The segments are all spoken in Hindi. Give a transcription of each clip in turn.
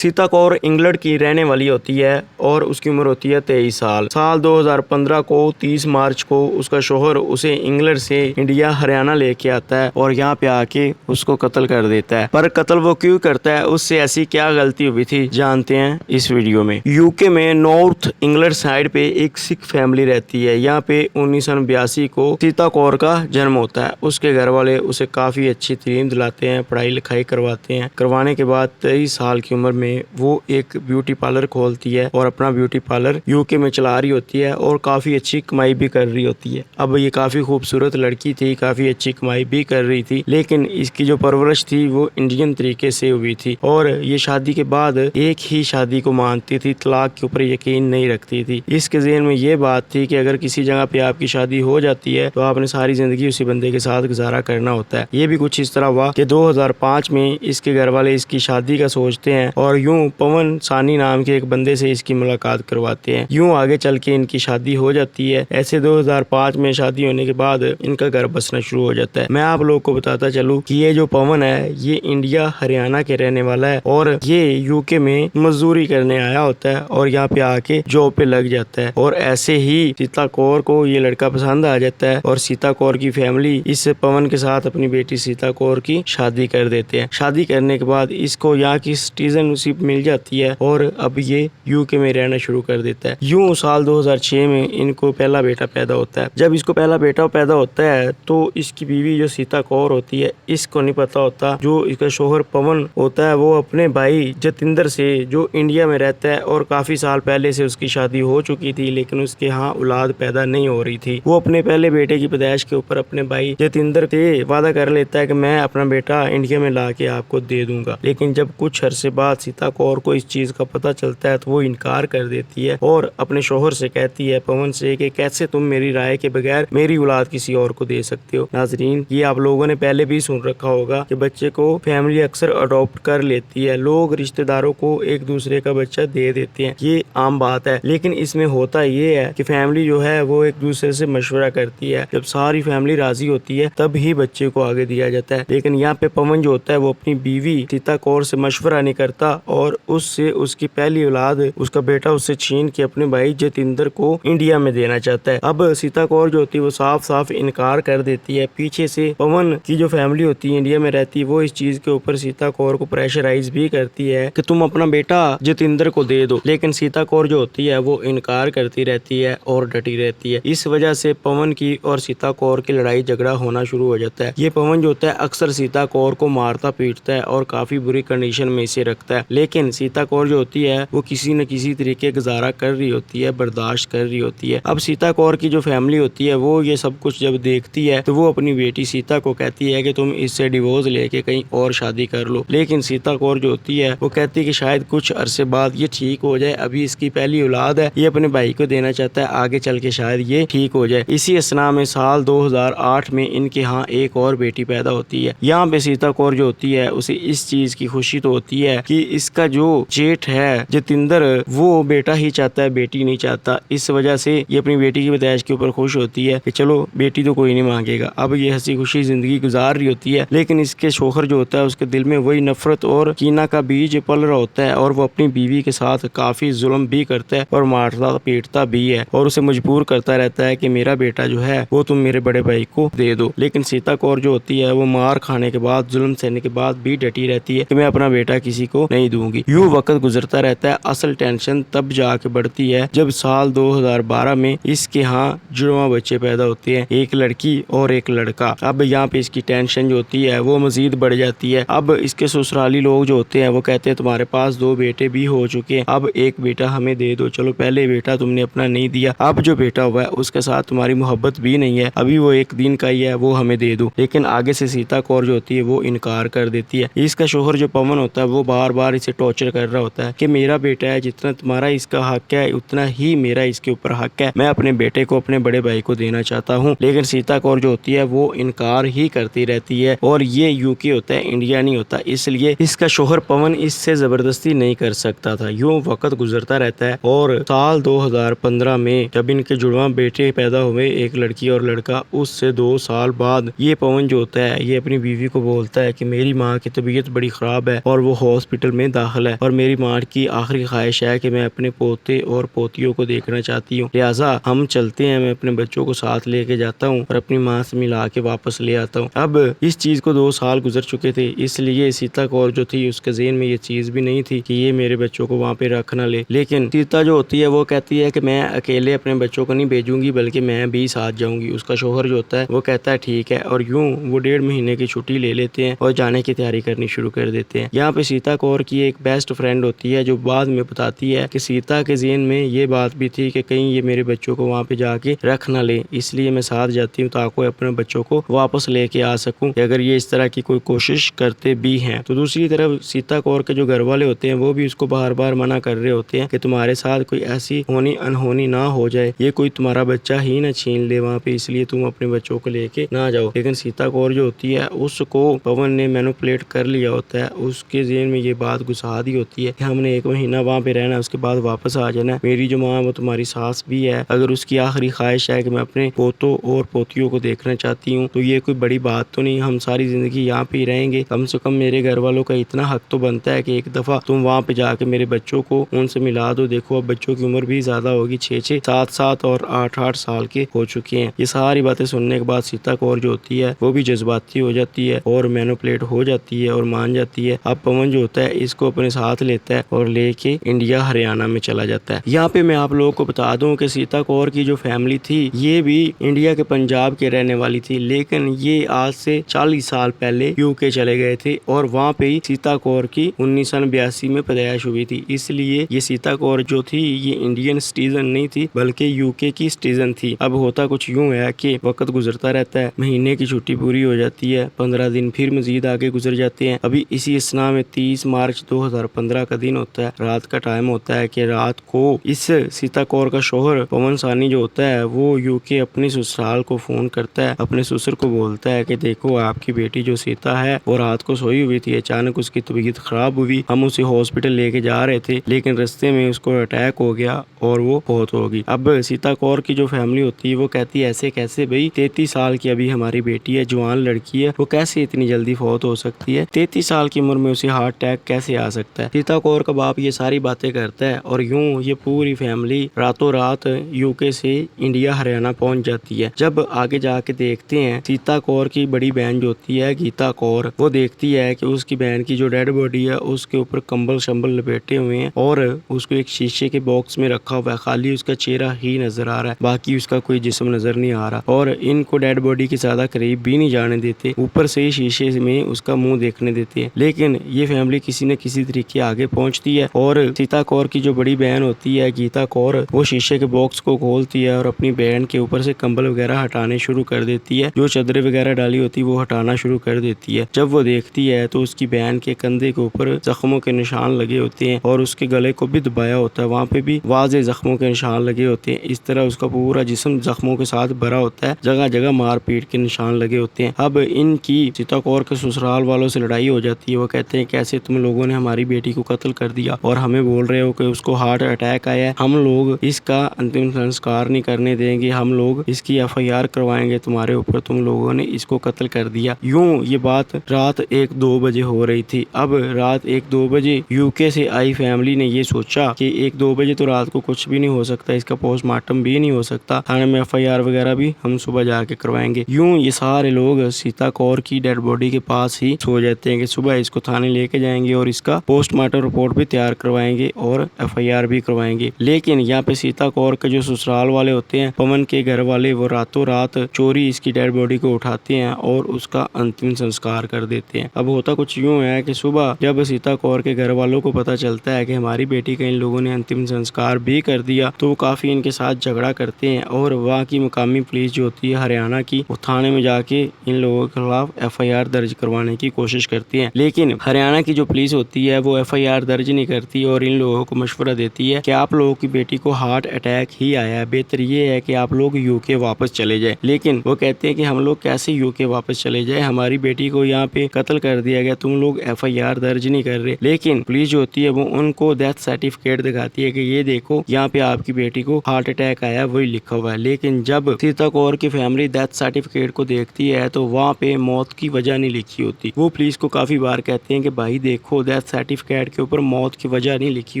सीता कौर इंग्लैंड की रहने वाली होती है और उसकी उम्र होती है 23 साल। साल 2015 को 30 मार्च को उसका शोहर उसे इंग्लैंड से इंडिया हरियाणा लेके आता है और यहाँ पे आके उसको कत्ल कर देता है। पर कत्ल वो क्यों करता है, उससे ऐसी क्या गलती हुई थी, जानते हैं इस वीडियो में। यूके में नॉर्थ इंग्लैंड साइड पे एक सिख फैमिली रहती है। यहाँ पे 1982 को सीता कौर का जन्म होता है। उसके घर वाले उसे काफी अच्छी तालीम दिलाते हैं, पढ़ाई लिखाई करवाते हैं। करवाने के बाद 23 साल की उम्र में वो एक ब्यूटी पार्लर खोलती है और अपना ब्यूटी पार्लर यूके में चला रही होती है और काफी अच्छी कमाई भी कर रही होती है। अब ये काफी खूबसूरत लड़की थी, काफी अच्छी कमाई भी कर रही थी, लेकिन इसकी जो परवरिश थी वो इंडियन तरीके से हुई थी और ये शादी के बाद एक ही शादी को मानती थी, तलाक के ऊपर यकीन नहीं रखती थी। इसके ज़हन में ये बात थी कि अगर किसी जगह पे आपकी शादी हो जाती है तो आपने सारी जिंदगी उसी बंदे के साथ गुजारा करना होता है। ये भी कुछ इस तरह हुआ कि 2005 में इसके घर वाले इसकी शादी का सोचते हैं और यूं पवन सानी नाम के एक बंदे से इसकी मुलाकात करवाते हैं। यूं आगे चल के इनकी शादी हो जाती है। ऐसे 2005 में शादी होने के बाद इनका घर बसना शुरू हो जाता है। मैं आप लोग को बताता चलूं कि ये जो पवन है ये इंडिया हरियाणा के रहने वाला है और ये यूके में मजदूरी करने आया होता है और यहाँ पे आके जॉब पे लग जाता है। और ऐसे ही सीता कौर को ये लड़का पसंद आ जाता है और सीता कौर की फैमिली इस पवन के साथ अपनी बेटी सीता कौर की शादी कर देते हैं। शादी करने के बाद इसको यहाँ की सिटीजनशिप मिल जाती है और अब ये यूके में रहना शुरू कर देता है। यूं साल 2006 में इनको पहला बेटा पैदा होता है। जब इसको पहला बेटा पैदा होता है तो इसकी बीवी जो सीता कौर होती है इसको नहीं पता होता जो इसका शोहर पवन होता है वो अपने भाई जतिंदर से जो इंडिया में रहता है और काफी साल पहले से उसकी शादी हो चुकी थी लेकिन उसके यहाँ औलाद पैदा नहीं हो रही थी। वो अपने पहले बेटे की पैदाइश के ऊपर अपने भाई जतिंदर से वादा कर लेता है कि मैं अपना बेटा इंडिया में ला के आपको दे दूंगा। लेकिन जब कुछ अरसे बाद सीता कौर को इस चीज का पता चलता है तो वो इनकार कर देती है और अपने शोहर से कहती है पवन से कि कैसे तुम मेरी राय के बगैर मेरी औलाद किसी और को दे सकते हो। नाजरीन, ये आप लोगों ने पहले भी सुन रखा होगा कि बच्चे को फैमिली अक्सर अडॉप्ट कर लेती है, लोग रिश्तेदारों को एक दूसरे का बच्चा दे देते हैं, ये आम बात है। लेकिन इसमें होता ये है कि फैमिली जो है वो एक दूसरे से मशवरा करती है। जब सारी फैमिली राजी होती है तब ही बच्चे को आगे दिया जाता है। लेकिन यहाँ पे पवन जो होता है वो अपनी बीवी सीता कौर से मशवरा नहीं करता और उससे उसकी पहली औलाद उसका बेटा उससे छीन के अपने भाई जतिंदर को इंडिया में देना चाहता है। अब सीता कौर जो होती है वो साफ साफ इनकार कर देती है। पीछे से पवन की जो फैमिली होती है इंडिया में रहती है वो इस चीज के ऊपर सीता कौर को प्रेशराइज भी करती है कि तुम अपना बेटा जतिंदर को दे दो, लेकिन सीता कौर जो होती है वो इनकार करती रहती है और डटी रहती है। इस वजह से पवन की और सीता कौर की लड़ाई झगड़ा होना शुरू हो जाता है। ये पवन जो होता है अक्सर सीता कौर को मारता पीटता है और काफी बुरी कंडीशन में इसे रखता है। लेकिन सीता कौर जो होती है वो किसी न किसी तरीके गुजारा कर रही होती है, बर्दाश्त कर रही होती है। अब सीता कौर की जो फैमिली होती है वो ये सब कुछ जब देखती है तो वो अपनी बेटी सीता को कहती है कि तुम इससे डिवोर्स लेके कहीं और शादी कर लो। लेकिन सीता कौर जो होती है वो कहती है कि शायद कुछ अरसे बाद ये ठीक हो जाए, अभी इसकी पहली औलाद है, ये अपने भाई को देना चाहता है, आगे चल के शायद ये ठीक हो जाए। इसी असना में साल 2008 में इनके यहाँ एक और बेटी पैदा होती है। यहाँ पे सीता कौर जो होती है उसे इस चीज की खुशी तो होती है कि इसका जो जेठ है जतिंदर वो बेटा ही चाहता है, बेटी नहीं चाहता। इस वजह से ये अपनी बेटी की पैदाइश के ऊपर खुश होती है कि चलो बेटी तो कोई नहीं मांगेगा। अब ये हंसी खुशी जिंदगी गुजार रही होती है, लेकिन इसके शोहर जो होता है उसके दिल में वही नफरत और कीना का बीज पल रहा होता है और वो अपनी बीवी के साथ काफी जुल्म भी करता है और मारता पीटता भी है और उसे मजबूर करता रहता है कि मेरा बेटा जो है वो तुम मेरे बड़े भाई को दे दो। लेकिन सीता कौर जो होती है वो मार खाने के बाद, जुल्म सहने के बाद भी डटी रहती है कि मैं अपना बेटा किसी को नहीं दूंगी। यूं वक्त गुजरता रहता है। असल टेंशन तब जाके बढ़ती है जब साल 2012 में इसके यहाँ जुड़वा बच्चे पैदा होते हैं, एक लड़की और एक लड़का। अब यहाँ पे इसकी टेंशन जो होती है वो मजीद बढ़ जाती है। अब इसके ससुराली लोग जो होते हैं वो कहते हैं तुम्हारे पास 2 बेटे भी हो चुके हैं, अब एक बेटा हमें दे दो। चलो पहले बेटा तुमने अपना नहीं दिया, अब जो बेटा हुआ है उसके साथ तुम्हारी मोहब्बत भी नहीं है, अभी वो एक दिन का ही है, वो हमें दे दो। लेकिन आगे से सीता कौर जो होती है वो इनकार कर देती है। इसका शोहर जो पवन होता है वो बार बार इसे टॉर्चर कर रहा होता है कि मेरा बेटा है, जितना तुम्हारा इसका हक है उतना ही मेरा इसके ऊपर हक है, मैं अपने बेटे को अपने बड़े भाई को देना चाहता हूँ। लेकिन सीता कौर जो होती है वो इनकार ही करती रहती है और ये यूके होता है, इंडिया नहीं होता, इसलिए इसका शोहर पवन इससे जबरदस्ती नहीं कर सकता था। यूं वक्त गुजरता रहता है और साल 2015 में जब इनके जुड़वा बेटे पैदा हुए, एक लड़की और लड़का, उससे 2 साल बाद ये पवन जो होता है ये अपनी बीवी को बोलता है कि मेरी माँ की तबीयत बड़ी खराब है और वो हॉस्पिटल में में दाखिल है और मेरी माँ की आखिरी ख्वाहिश है कि मैं अपने पोते और पोतियों को देखना चाहती हूँ, लिहाजा हम चलते हैं। मैं अपने बच्चों को साथ लेके जाता हूँ और अपनी माँ से मिला के वापस ले आता हूँ। अब इस चीज को 2 साल गुजर चुके थे, इसलिए सीता कौर जो थी उसके ज़हन में ये चीज भी नहीं थी कि ये मेरे बच्चों को वहाँ पे रख ना ले। लेकिन सीता जो होती है वो कहती है कि मैं अकेले अपने बच्चों को नहीं भेजूंगी, बल्कि मैं भी साथ जाऊंगी। उसका शोहर जो होता है वो कहता है ठीक है, और यूं वो 1.5 महीने की छुट्टी ले लेते हैं और जाने की तैयारी करनी शुरू कर देते हैं। यहाँ पे सीता कौर की एक बेस्ट फ्रेंड होती है जो बाद में बताती है कि सीता के ज़हन में ये बात भी थी कि कहीं ये मेरे बच्चों को वहाँ पे जाके रख ना ले, इसलिए मैं साथ जाती हूँ ताकि अपने बच्चों को वापस लेके आ सकूं अगर ये इस तरह की कोई कोशिश करते भी हैं। तो दूसरी तरफ सीता कौर के जो घर वाले होते हैं वो भी उसको बार बार मना कर रहे होते हैं कि तुम्हारे साथ कोई ऐसी होनी अनहोनी ना हो जाए, ये कोई तुम्हारा बच्चा ही ना छीन ले वहाँ पे, इसलिए तुम अपने बच्चों को लेके ना जाओ। लेकिन सीता कौर जो होती है उसको पवन ने मैनिपुलेट कर लिया होता है, उसके ज़हन में ये बात घुसा दी होती है कि हमने 1 महीना वहाँ पे रहना, उसके बाद वापस आ जाना। मेरी जो माँ वो तुम्हारी सास भी है, अगर उसकी आखिरी ख्वाहिश है कि मैं अपने पोतों और पोतियों को देखना चाहती हूँ तो ये कोई बड़ी बात तो नहीं, हम सारी जिंदगी यहाँ पे ही रहेंगे। कम से कम मेरे घर वालों का इतना हक तो बनता है कि एक दफा तुम वहाँ पे जाके मेरे बच्चों को उनसे मिला दो। देखो अब बच्चों की उम्र भी ज्यादा होगी, 6-6, 7-7 और 8-8 साल के हो चुके हैं। ये सारी बातें सुनने के बाद सीता कौर जो होती है वो भी जज्बाती हो जाती है और मैनिपुलेट हो जाती है और मान जाती है। अब पवन जो होता है इसको अपने साथ लेता है और लेके इंडिया हरियाणा में चला जाता है। यहाँ पे मैं आप लोगों को बता दूं कि सीता कौर की जो फैमिली थी ये भी इंडिया के पंजाब के रहने वाली थी, लेकिन ये आज से 40 साल पहले यूके चले गए थे और वहाँ पे ही सीता कौर की 1982 में पैदाइश हुई थी। इसलिए ये सीता कौर जो थी ये इंडियन सिटीजन नहीं थी बल्कि यूके की सिटीजन थी। अब होता कुछ यूं है कि वक्त गुजरता रहता है, महीने की छुट्टी पूरी हो जाती है, 15 दिन फिर मजीद आगे गुजर जाते हैं। अभी इसी स्ना में 30 मार्च 2015 का दिन होता है, रात का टाइम होता है कि रात को इस सीता कौर का शोहर पवन सानी जो होता है वो यूके अपनी ससुराल को फोन करता है, अपने ससुर को बोलता है कि देखो आपकी बेटी जो सीता है वो रात को सोई हुई थी, अचानक उसकी तबीयत खराब हुई, हम उसे हॉस्पिटल लेके जा रहे थे लेकिन रास्ते में उसको अटैक हो गया और वो फौत हो गई। अब सीता कौर की जो फैमिली होती है वो कहती है ऐसे कैसे भाई, 33 साल की अभी हमारी बेटी है, जवान लड़की है, वो कैसे इतनी जल्दी फौत हो सकती है, 33 साल की उम्र में उसे हार्ट अटैक कैसे आ सकता है। सीता कौर का बाप ये सारी बातें करता है और यूं ये पूरी फैमिली रातों रात यूके से इंडिया हरियाणा पहुंच जाती है। जब आगे जाके देखते हैं सीता कौर की बड़ी बहन जो होती है गीता कौर, वो देखती है कि उसकी बहन की जो डेड बॉडी है उसके ऊपर कंबल शंबल लपेटे हुए हैं और उसको एक शीशे के बॉक्स में रखा हुआ है, खाली उसका चेहरा ही नजर आ रहा है, बाकी उसका कोई जिस्म नजर नहीं आ रहा और इनको डेड बॉडी के ज्यादा करीब भी नहीं जाने देते, ऊपर से ही शीशे में उसका मुंह देखने देते हैं। लेकिन ये फैमिली किसी न किसी तरीके आगे पहुंचती है और सीता कौर की जो बड़ी बहन होती है गीता कौर वो शीशे के बॉक्स को खोलती है और अपनी बहन के ऊपर से कंबल वगैरह हटाने शुरू कर देती है, जो चादरें वगैरह डाली होती है वो हटाना शुरू कर देती है। जब वो देखती है तो उसकी बहन के कंधे के ऊपर जख्मों के निशान लगे होते हैं और उसके गले को भी दबाया होता है, वहाँ पे भी वाज़े जख्मों के निशान लगे होते हैं। इस तरह उसका पूरा जिस्म जख्मों के साथ भरा होता है, जगह जगह मारपीट के निशान लगे होते हैं। अब इनकी सीता कौर के ससुराल वालों से लड़ाई हो जाती है, वो कहते हैं कैसे तुम लोगों ने हमारी बेटी को कत्ल कर दिया और हमें बोल रहे हो कि उसको हार्ट अटैक आया है, हम लोग इसका अंतिम संस्कार नहीं करने देंगे, हम लोग इसकी FIR करवाएंगे तुम्हारे ऊपर, तुम लोगों ने इसको कत्ल कर दिया। यूं ये बात रात 1-2 बजे हो रही थी। अब रात 1-2 बजे यूके से आई फैमिली ने ये सोचा कि 1-2 बजे तो रात को कुछ भी नहीं हो सकता, इसका पोस्टमार्टम भी नहीं हो सकता, थाने में FIR वगैरह भी हम सुबह जाके करवाएंगे। यूं ये सारे लोग सीता कौर की डेड बॉडी के पास ही सो जाते हैं कि सुबह इसको थाने लेके जाएंगे और इसका पोस्टमार्टम रिपोर्ट भी तैयार करवाएंगे और FIR भी करवाएंगे। लेकिन यहाँ पे सीता कौर के जो ससुराल वाले होते हैं, पवन के घर वाले, वो रातों रात चोरी इसकी डेड बॉडी को उठाते हैं और उसका अंतिम संस्कार कर देते हैं। अब होता कुछ यूं है कि सुबह जब सीता कौर के घर वालों को पता चलता है कि हमारी बेटी का इन लोगों ने अंतिम संस्कार भी कर दिया तो वो काफी इनके साथ झगड़ा करते हैं और वहाँ की मुकामी पुलिस जो होती है हरियाणा की, वो थाने में जाके इन लोगों के खिलाफ FIR दर्ज करवाने की कोशिश करती है। लेकिन हरियाणा की जो पुलिस होती है वो FIR दर्ज नहीं करती और इन लोगों को मशवरा देती है कि आप लोगों की बेटी को हार्ट अटैक ही आया है, बेहतर ये है कि आप लोग यूके वापस चले जाए। लेकिन वो कहते हैं कि हम लोग कैसे यूके वापस चले जाए, हमारी बेटी को यहाँ पे कत्ल कर दिया गया, तुम लोग FIR दर्ज नहीं कर रहे। लेकिन पुलिस जो होती है वो उनको डेथ सर्टिफिकेट दिखाती है कि ये देखो यहाँ पे आपकी बेटी को हार्ट अटैक आया, वही लिखा हुआ है। लेकिन जब सीता कौर की फैमिली डेथ सर्टिफिकेट को देखती है तो वहाँ पे मौत की वजह नहीं लिखी होती। वो पुलिस को काफी बार कहते हैं कि भाई देखो डेथ डेथ सर्टिफिकेट के ऊपर मौत की वजह नहीं लिखी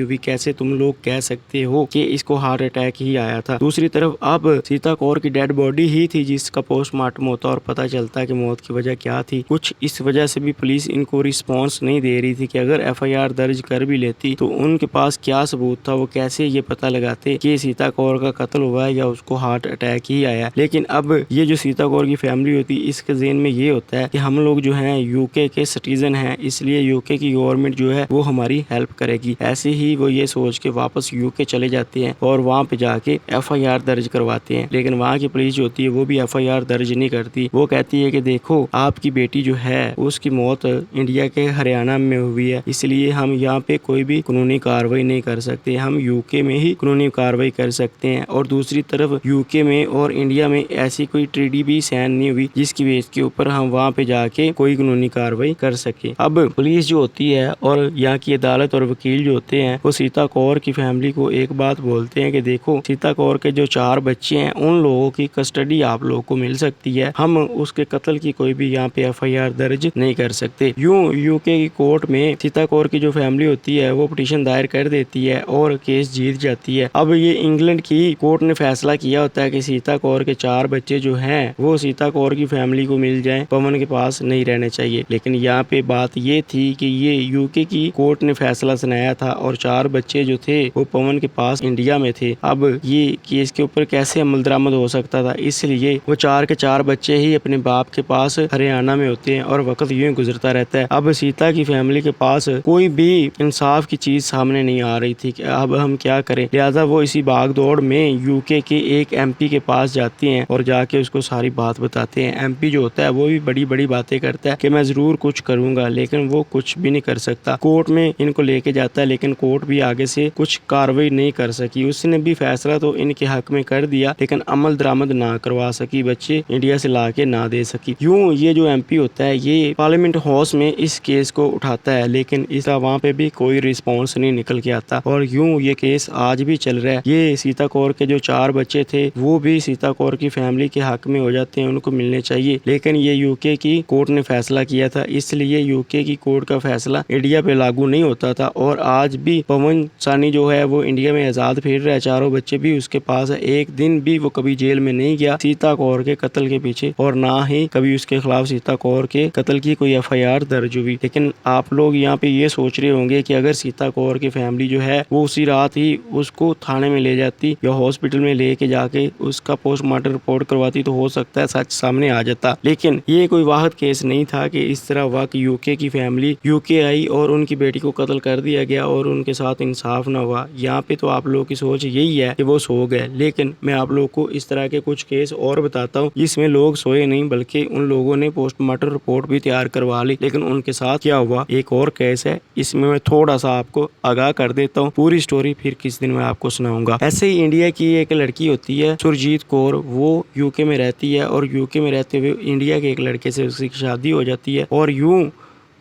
हुई, कैसे तुम लोग कह सकते हो कि इसको हार्ट अटैक ही आया था। दूसरी तरफ अब सीता कौर की डेड बॉडी ही थी जिसका पोस्टमार्टम होता और पता चलता कि मौत की वजह क्या थी। कुछ इस वजह से भी पुलिस इनको रिस्पॉन्स नहीं दे रही थी कि अगर FIR दर्ज कर भी लेती तो उनके पास क्या सबूत था, वो कैसे ये पता लगाते कि सीता कौर का कत्ल हुआ है या उसको हार्ट अटैक ही आया। लेकिन अब ये जो सीता कौर की फैमिली होती है इसके ज़हन में ये होता है कि हम लोग जो हैं UK के सिटीजन हैं, इसलिए UK की गवर्नमेंट जो है वो हमारी हेल्प करेगी। ऐसे ही वो ये सोच के वापस UK चले जाते हैं और वहाँ पे जाके FIR दर्ज करवाते हैं। लेकिन वहाँ की पुलिस जो होती है वो भी FIR दर्ज नहीं करती। वो कहती है कि देखो आपकी बेटी जो है उसकी मौत इंडिया के हरियाणा में हुई है, इसलिए हम यहाँ पे कोई भी कानूनी कार्रवाई नहीं कर सकते, हम UK में ही कानूनी कार्रवाई कर सकते हैं। और दूसरी तरफ UK में और इंडिया में ऐसी कोई ट्रीटी भी साइन नहीं हुई जिसकी बेस के ऊपर हम वहाँ पे जाके कोई कानूनी कार्रवाई कर सके। अब पुलिस जो होती है और यहाँ की अदालत और वकील जो होते हैं वो सीता कौर की फैमिली को एक बात बोलते हैं कि देखो सीता कौर के जो 4 बच्चे हैं उन लोगों की कस्टडी आप लोगों को मिल सकती है, हम उसके कत्ल की कोई भी यहाँ पे FIR दर्ज नहीं कर सकते। यूं UK की कोर्ट में सीता कौर की जो फैमिली होती है वो पिटीशन दायर कर देती है और केस जीत जाती है। अब ये इंग्लैंड की कोर्ट ने फैसला किया होता है कि सीता कौर के 4 बच्चे जो हैं वो सीता कौर की फैमिली को मिल जाएं, पवन के पास नहीं रहने चाहिए। लेकिन यहाँ पे बात ये थी कि ये UK की कोर्ट ने फैसला सुनाया था और 4 बच्चे जो थे वो पवन के पास इंडिया में थे। अब ये केस के ऊपर कैसे अमल दरामद हो सकता था, इसलिए वो 4 के 4 बच्चे ही अपने बाप के पास हरियाणा में होते हैं और वक्त यूं गुजरता रहता है। अब सीता की फैमिली के पास कोई भी इंसाफ की चीज सामने नहीं आ रही थी कि अब हम क्या करें, लिहाजा वो इसी भाग दौड़ में UK के एक MP के पास जाती हैं और जाके उसको सारी बात बताते हैं। MP जो होता है वो भी बड़ी बड़ी बातें करता है कि मैं जरूर कुछ करूंगा, लेकिन वो कुछ भी नहीं कर सकता। कोर्ट में इनको लेके जाता है लेकिन कोर्ट भी आगे से कुछ कार्रवाई नहीं कर सकी। उसने भी फैसला तो इनके हक में कर दिया लेकिन अमल दरामद ना करवा सकी, बच्चे इंडिया से ला के ना दे सकी। यूं ये जो MP होता है ये पार्लियामेंट हाउस में इस केस को उठाता है लेकिन इसका वहाँ पे भी कोई रिस्पॉन्स नहीं निकल के आता और यूं ये केस आज भी चल रहा है। ये सीता कौर के जो 4 बच्चे थे वो भी सीता कौर की फैमिली के हक में हो जाते हैं, उनको मिलने चाहिए। लेकिन ये UK की कोर्ट ने फैसला किया था, इसलिए UK की कोर्ट का फैसला इंडिया पे लागू नहीं होता था और आज भी पवन सानी जो है वो इंडिया में आजाद फिर रहा है, 4 बच्चे भी उसके पास है। एक दिन भी वो कभी जेल में नहीं गया सीता कौर के कत्ल के पीछे और ना ही कभी उसके खिलाफ सीता कौर के कत्ल की कोई FIR दर्ज हुई। लेकिन आप लोग यहाँ पे ये सोच रहे होंगे कि अगर सीता कौर की फैमिली जो है वो उसी रात ही उसको थाने में ले जाती या हॉस्पिटल में लेके जाके उसका पोस्टमार्टम रिपोर्ट करवाती तो हो सकता है सच सामने आ जाता। लेकिन ये कोई वाहिद केस नहीं था कि इस तरह हुआ कि UK की फैमिली UK आई और उनकी बेटी को कत्ल कर दिया गया और उनके साथ इंसाफ न हुआ। यहाँ पे तो आप लोगों की सोच यही है कि वो सो गए, लेकिन मैं आप लोग को इस तरह के कुछ केस और बताता हूँ जिसमें लोग सोए नहीं बल्कि उन लोगों ने पोस्टमार्टम रिपोर्ट भी तैयार करवा ली। लेकिन उनके साथ क्या हुआ एक और केस है, इसमें मैं थोड़ा सा आपको आगाह कर देता हूँ, पूरी स्टोरी फिर किस दिन मैं आपको सुनाऊंगा। ऐसे ही इंडिया की एक लड़की होती है सुरजीत कौर, वो UK में रहती है और UK में रहते हुए इंडिया के एक लड़के से उसकी शादी हो जाती है और यूं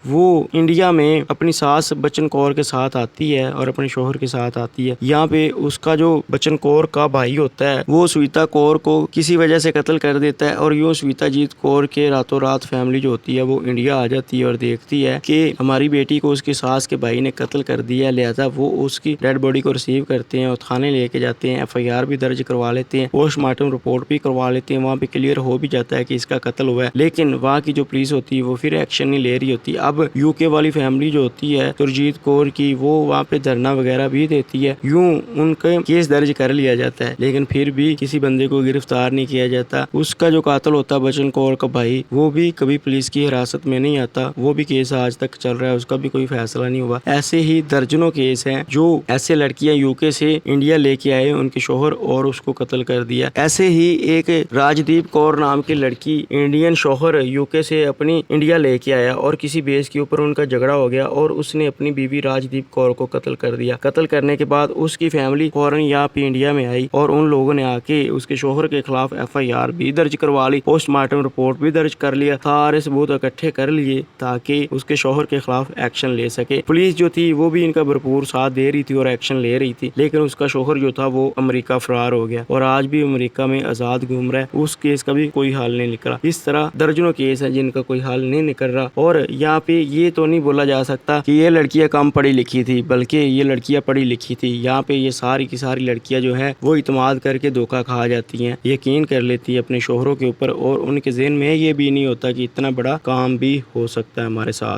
वो इंडिया में अपनी सास बच्चन कौर के साथ आती है और अपने शोहर के साथ आती है। यहाँ पे उसका जो बच्चन कौर का भाई होता है वो श्वेता कौर को किसी वजह से कत्ल कर देता है और यूँ श्वेता जीत कौर के रातों रात फैमिली जो होती है वो इंडिया आ जाती है और देखती है कि हमारी बेटी को उसकी सास के भाई ने कत्ल कर दिया। लिहाजा वो उसकी डेड बॉडी को रिसीव करते हैं और थाने लेके जाते हैं, FIR भी दर्ज करवा लेते हैं, पोस्टमार्टम रिपोर्ट भी करवा लेते हैं। वहाँ पे क्लियर हो भी जाता है कि इसका कत्ल हुआ है, लेकिन वहाँ की जो पुलिस होती है वो फिर एक्शन नहीं ले रही होती। अब UK वाली फैमिली जो होती है सुरजीत कौर की वो वहाँ पे धरना वगैरह भी देती है, यूं उनका केस दर्ज कर लिया जाता है लेकिन फिर भी किसी बंदे को गिरफ्तार नहीं किया जाता। उसका जो कातिल होता है बच्चन कौर का भाई वो भी कभी पुलिस की हिरासत में नहीं आता, वो भी केस आज तक चल रहा है, उसका भी कोई फैसला नहीं हुआ। ऐसे ही दर्जनों केस हैं जो ऐसे लड़कियां UK से इंडिया लेके आए उनके शोहर और उसको कत्ल कर दिया। ऐसे ही एक राजदीप कौर नाम की लड़की इंडियन शोहर UK से अपनी इंडिया लेके आया और किसी बेस के ऊपर उनका झगड़ा हो गया और उसने अपनी बीवी राजदीप कौर को कत्ल कर दिया। कत्ल करने के बाद उसकी फैमिली फौरन यहाँ पे इंडिया में आई और उन लोगों ने आके उसके शोहर के खिलाफ FIR भी दर्ज करवा ली, पोस्टमार्टम रिपोर्ट भी दर्ज कर लिया, सारे सबूत इकट्ठे कर लिए ताकि उसके शोहर के खिलाफ एक्शन ले सके। पुलिस जो थी वो भी इनका भरपूर साथ दे रही थी और एक्शन ले रही थी, लेकिन उसका शोहर जो था वो अमेरिका फरार हो गया और आज भी अमेरिका में आजाद घूम रहा है, उस केस का भी कोई हल नहीं निकला। इस तरह दर्जनों केस है जिनका कोई हल नहीं निकल रहा और यहाँ पे ये तो नहीं बोला जा सकता कि ये लड़कियां कम पढ़ी लिखी थी, बल्कि ये लड़कियां पढ़ी लिखी थी। यहाँ पे ये सारी की सारी लड़कियां जो है वो इत्मीनान करके धोखा खा जाती हैं, यकीन कर लेती है अपने शोहरों के ऊपर, और उनके ज़हन में ये भी नहीं होता कि इतना बड़ा काम भी हो सकता है हमारे साथ।